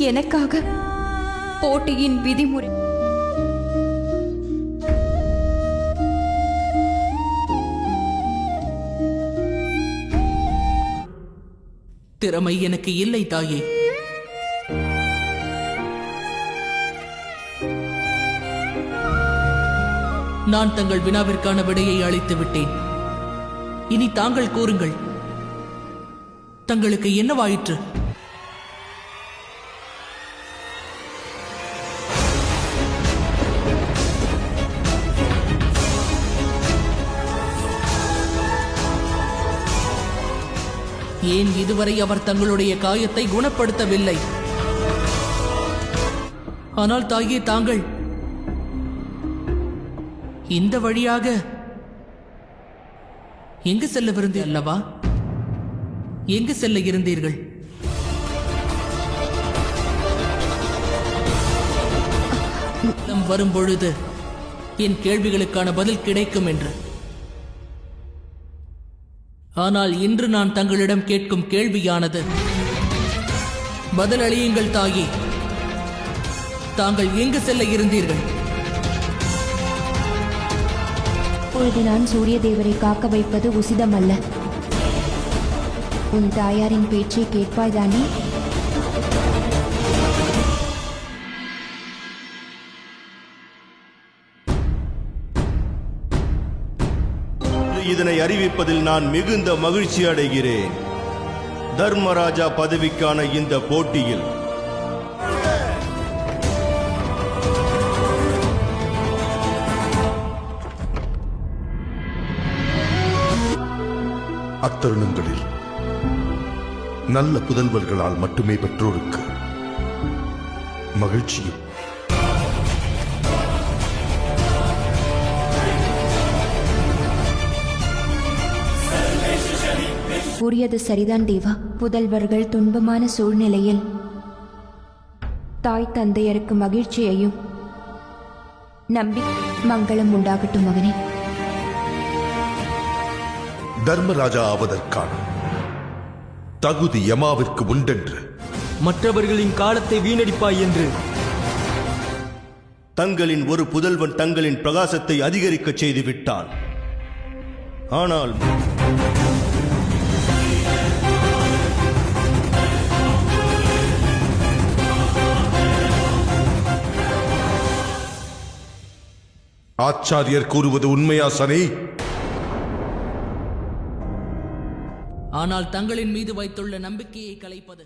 எனக்காக போட்டியின் விதிமுறை திறமை எனக்கு இல்லை தாயே. நான் தங்கள் வினாவிற்கான விடையை அளித்து விட்டேன். இனி தாங்கள் கூறுங்கள், தங்களுக்கு என்னவாயிற்று? ஏன் இதுவரை அவர் தங்களுடைய காயத்தை குணப்படுத்தவில்லை? ஆனால் தாயே, தாங்கள் இந்த வழியாக எங்கு செல்லவிருந்தீர் அல்லவா? எங்கு செல்ல இருந்தீர்கள்? வரும் பொழுது என் கேள்விகளுக்கான பதில் கிடைக்கும் என்று. ஆனால் இன்று நான் தங்களிடம் கேட்கும் கேள்வியானது, பதில் அளியுங்கள் தாயே. தாங்கள் எங்கு செல்ல இருந்தீர்கள்? இப்பொழுது நான் சூரிய தேவரை காக்க வைப்பது உசிதமல்ல. உன் தாயாரின் பேச்சை கேட்பாய்தானே? இதனை அறிவிப்பதில் நான் மிகுந்த மகிழ்ச்சி அடைகிறேன். தர்மராஜா பதவிக்கான இந்த போட்டியில் அத்தருணங்களில் நல்ல புதல்வர்களால் மட்டுமே பெற்றோருக்கு மகிழ்ச்சியும் கூறியது சரிதான் தேவா. புதல்வர்கள் துன்பமான சூழ்நிலையில் தாய் தந்தையருக்கு மகிழ்ச்சியையும் நம்பி மங்களம் உண்டாகட்டும் மகனே. தர்மராஜா ஆவதற்கான தகுதி யமாவிற்கு உண்டென்று, மற்றவர்களின் காலத்தை வீணடிப்பாய் என்று தங்களின் ஒரு புதல்வன் தங்களின் பிரகாசத்தை அதிகரிக்க செய்து விட்டான். ஆனால் ஆச்சாரியர் கூறுவது உண்மையா சனி? ஆனால் தங்களின் மீது வைத்துள்ள நம்பிக்கையை கலைப்பது